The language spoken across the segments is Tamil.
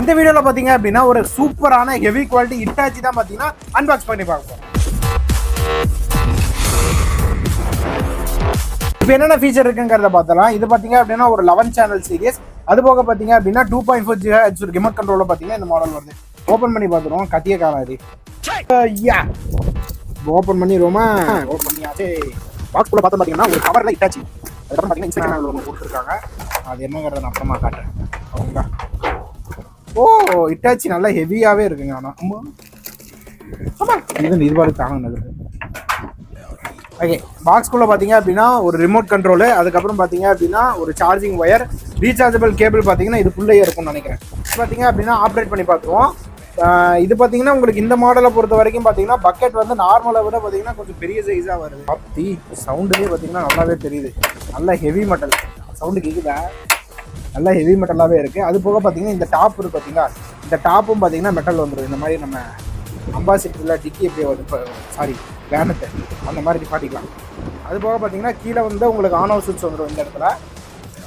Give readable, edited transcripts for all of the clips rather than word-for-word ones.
இந்த வீடியோவில் பார்த்தீங்க அப்படின்னா ஒரு சூப்பரான ஹெவி குவாலிட்டி ஹிட்டாச்சி தான் பார்த்தீங்கன்னா அன்பாக்ஸ் பண்ணி பார்ப்போம். இப்போ என்னென்ன ஃபீச்சர் இருக்குங்கிறத பார்த்தலாம். இது பார்த்தீங்க அப்படின்னா ஒரு 11 சேனல் சீரிஸ். அது போக பார்த்தீங்க அப்படின்னா 2.4 GHz ரிமோட் கண்ட்ரோலில் பார்த்தீங்கன்னா இந்த மாடல் வருது. ஓப்பன் பண்ணி பார்த்துருவோம். கத்திய காலாது ஓப்பன் பண்ணிடுவோமா? ஓப்பன் பண்ணியாச்சு. பாக்ஸ்குள்ளே பார்த்தோம் பார்த்தீங்கன்னா ஒரு கவரில் ஹிட்டாச்சி. அதுக்கப்புறம் பார்த்தீங்கன்னா இன்ஸ்ட்ரக்ஷன் ஒன்று கொடுத்துருக்காங்க. அது என்னங்கிறத நான் அப்புறமா காட்டுறேன். அவங்க ஓ ஹிட்டாச்சி நல்லா ஹெவியாகவே இருக்குங்க. ஆனால் இது பாரு தாங்க. ஓகே, பாக்ஸ்குள்ளே பார்த்தீங்க அப்படின்னா ஒரு ரிமோட் கண்ட்ரோலு, அதுக்கப்புறம் பார்த்தீங்க அப்படின்னா ஒரு சார்ஜிங் ஒயர், ரீசார்ஜபிள் கேபிள் பார்த்தீங்கன்னா இதுக்குள்ளேயே இருக்கும்னு நினைக்கிறேன். பார்த்தீங்க அப்படின்னா ஆப்ரேட் பண்ணி பார்த்துருவோம். இது பார்த்தீங்கன்னா உங்களுக்கு இந்த மாடலை பொறுத்த வரைக்கும் பார்த்தீங்கன்னா பக்கெட் வந்து நார்மலை விட பார்த்தீங்கன்னா கொஞ்சம் பெரிய சைஸாக வருது. அப்படி சவுண்டுலேயே பார்த்தீங்கன்னா நல்லாவே தெரியுது. நல்லா ஹெவி மெட்டல் சவுண்டு கேட்குதா? நல்லா ஹெவி மெட்டலாகவே இருக்குது. அது போக பார்த்தீங்கன்னா இந்த டாப் இருக்குது பார்த்தீங்களா, இந்த டாப்பும் பார்த்தீங்கன்னா மெட்டல் வந்துடும். இந்த மாதிரி நம்ம அம்பாசிடரில் டிக்கி எப்படி வருது, சாரி வேனத்தை அந்த மாதிரி நிப்பாட்டிக்கலாம். அது போக பார்த்தீங்கன்னா கீழே வந்து உங்களுக்கு ஆன் ஆஃப் சுவிட்ச் வந்துடும். இந்த இடத்துல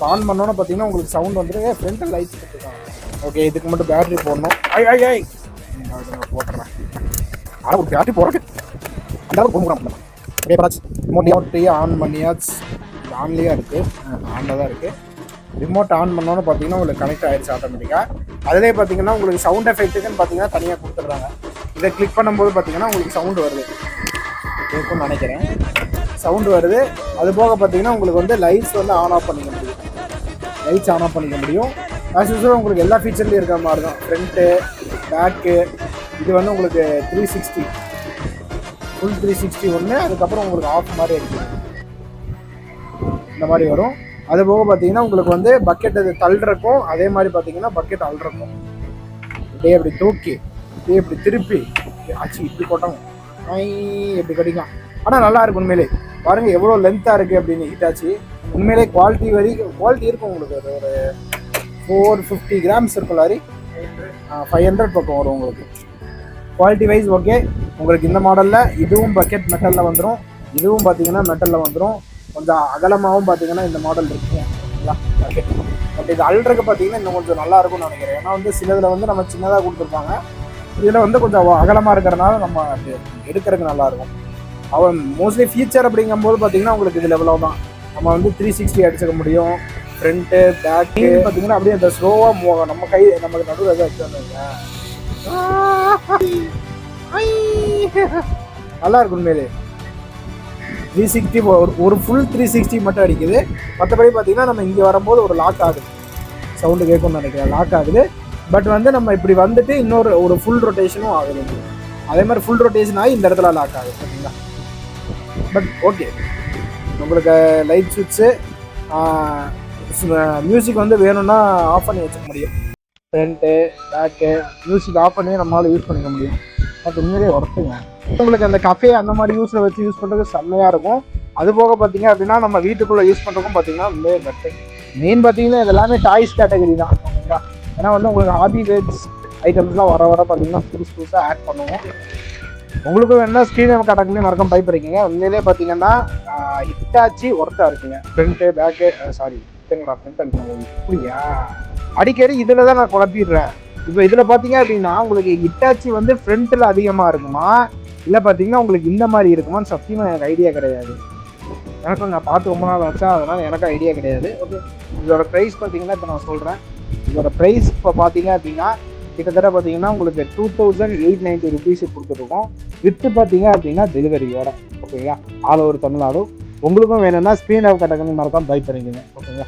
ஆன் பண்ணோன்னு பார்த்தீங்கன்னா உங்களுக்கு சவுண்ட் வந்துட்டு ஃப்ரண்ட் லைட்ஸ் கொடுத்துருக்காங்க. ஓகே, இதுக்கு மட்டும் பேட்டரி போடணும். போட்டுறேன். ஆனால் ஒரு பேட்டரி போடுறது அந்த அளவுக்கு போக முடியும். ரிமோட் ஆன் பண்ணியாச்சு. ஆன்லேயே இருக்குது, ஆனில் தான் இருக்குது. ரிமோட் ஆன் பண்ணோன்னு பார்த்தீங்கன்னா உங்களுக்கு கனெக்ட் ஆகிடுச்சு ஆட்டோமேட்டிக்காக. அதிலே பார்த்தீங்கன்னா உங்களுக்கு சவுண்ட் எஃபெக்ட்டுக்குன்னு பார்த்தீங்கன்னா தனியாக கொடுத்துட்றாங்க. இதை கிளிக் பண்ணும்போது பார்த்தீங்கன்னா உங்களுக்கு சவுண்டு வருது, கேட்கும்னு நினைக்கிறேன். சவுண்டு வருது. அது போக பார்த்தீங்கன்னா உங்களுக்கு வந்து லைட்ஸ் வந்து ஆன் ஆஃப் பண்ணிக்க முடியும். லைட்ஸ் ஆன் ஆஃப் பண்ணிக்க முடியும். ஆஸ் யூஸ்வல் உங்களுக்கு எல்லா ஃபீச்சர்லேயும் இருக்கிற மாதிரி தான். ஃப்ரண்ட்டு, பேக்கு, இது வந்து உங்களுக்கு 360 ஃபுல் 360 ஒன்று. அதுக்கப்புறம் உங்களுக்கு ஆஃப் மாதிரி இருக்குது, இந்த மாதிரி வரும். அது போக பார்த்தீங்கன்னா உங்களுக்கு வந்து பக்கெட் அது தள்ளுறக்கும், அதே மாதிரி பார்த்தீங்கன்னா பக்கெட் அள்ளுறக்கும். இப்படியே அப்படி தூக்கி இப்படியே இப்படி திருப்பி ஆச்சு இப்படி போட்டோம் எப்படி கிடைக்கும். ஆனால் நல்லா இருக்கும் உண்மையிலே. பாருங்கள் எவ்வளோ லென்த்தாக இருக்குது அப்படின்னு. ஹிட்டாச்சி உண்மையிலே குவாலிட்டி குவாலிட்டி இருக்கும். உங்களுக்கு ஒரு 450 கிராம்ஸ் இருக்கும். லாரி 500 பக்கம் வரும் உங்களுக்கு. Quality wise okay. உங்களுக்கு இந்த மாடலில் இதுவும் பக்கெட் மெட்டலில் வந்துடும், இதுவும் பார்த்தீங்கன்னா மெட்டலில் வந்துடும். கொஞ்சம் அகலமாகவும் பார்த்தீங்கன்னா இந்த மாடல் இருக்குங்க. பக்கெட் பட் இது அல்றதுக்கு பார்த்தீங்கன்னா இன்னும் கொஞ்சம் நல்லா இருக்கும்னு நினைக்கிறேன். ஏன்னா வந்து சிலதில் வந்து நம்ம சின்னதாக கொடுத்துருப்பாங்க, இதில் வந்து கொஞ்சம் அகலமாக இருக்கிறனால நம்ம எடுக்கிறதுக்கு நல்லாயிருக்கும். அவன் மோஸ்ட்லி ஃபீச்சர் அப்படிங்கும்போது பார்த்தீங்கன்னா உங்களுக்கு இதில் எவ்வளோ தான் நம்ம வந்து 360 அடிச்சுக்க முடியும். ஃப்ரண்ட்டு பேக்கு பார்த்தீங்கன்னா அப்படியே அந்த ஸ்லோவாக மூவ் ஆகும். நம்ம கை நமக்கு நடுவில் எதாவது வச்சுருந்தோங்க நல்லா இருக்கும் உண்மையிலே. 360 ஒரு ஃபுல் 360 மட்டும் அடிக்குது. மற்றபடி பார்த்தீங்கன்னா நம்ம இங்கே வரும்போது ஒரு லாக் ஆகுது. சவுண்டு கேட்கும்னு நினைக்கிறேன், லாக் ஆகுது. பட் வந்து நம்ம இப்படி வந்துட்டு இன்னொரு ஒரு ஃபுல் ரொட்டேஷனும் ஆகுது. அதே மாதிரி ஃபுல் ரொட்டேஷன் ஆகி இந்த இடத்துல லாக் ஆகுது பார்த்தீங்களா. பட் ஓகே, உங்களுக்கு லைட் சுவிட்சு, மியூசிக் வந்து வேணும்னா ஆஃப் பண்ணி வச்சுக்க முடியும். ஃப்ரண்ட்டு பேக்கு மியூசிக் ஆஃப் பண்ணி நம்மளால் யூஸ் பண்ணிக்க முடியும். அது உண்மையிலே ஒர்த்துங்க. உங்களுக்கு அந்த கஃபே அந்த மாதிரி யூஸ் பண்ணுறதுக்கு செம்மையாக இருக்கும். அது போக பார்த்தீங்க அப்படின்னா நம்ம வீட்டுக்குள்ளே யூஸ் பண்ணுறதுக்கும் பார்த்தீங்கன்னா உண்மையே பெட்டர். மெயின் பார்த்தீங்கன்னா இது எல்லாமே டாய்ஸ் கேட்டகரி தான் ஓகேங்களா. ஏன்னா வந்து உங்களுக்கு ஹாபி வேட்ஸ் ஐட்டம்ஸ்லாம் வர பார்த்தீங்கன்னா புதுசாக ஆட் பண்ணுவோம். உங்களுக்கும் வேணா ஸ்க்ரீன் காட்டக்குள்ளேயும் நடக்கும் பைப் இருக்கீங்க. உண்மையிலே பார்த்தீங்கன்னா ஹிட்டாச்சி ஒர்த்தாக இருக்குங்க. ஃப்ரண்ட்டு பேக்கு சாரி ஃப்ரண்ட் அப்படியா அடிக்கடி இதில் தான் நான் குழப்பிடுறேன். இப்போ இதில் பார்த்தீங்க அப்படின்னா உங்களுக்கு ஹிட்டாச்சி வந்து ஃப்ரண்ட்டில் அதிகமாக இருக்குமா இல்லை பார்த்தீங்கன்னா உங்களுக்கு இந்த மாதிரி இருக்குமான்னு சத்தியமாக எனக்கு ஐடியா கிடையாது. எனக்கும் நான் பார்த்து ரொம்ப நாள் வச்சா, அதனால் எனக்கு ஐடியா கிடையாது. ஓகே, இதோட ப்ரைஸ் பார்த்தீங்கன்னா இப்போ நான் சொல்கிறேன். இதோட ப்ரைஸ் இப்போ பார்த்தீங்க அப்படின்னா கிட்டத்தட்ட பார்த்தீங்கன்னா உங்களுக்கு 2890 ருபீஸ் கொடுத்துருக்கோம். வித்து பார்த்தீங்க அப்படின்னா டெலிவரியோட ஓகேங்களா, ஆல் ஓவர் தமிழ்நாடு. உங்களுக்கும் வேணும்னா ஸ்க்ரீன் ஆஃப் கட்டக்கணும் மறக்காம பை பண்ணிக்கோங்க ஓகேங்களா.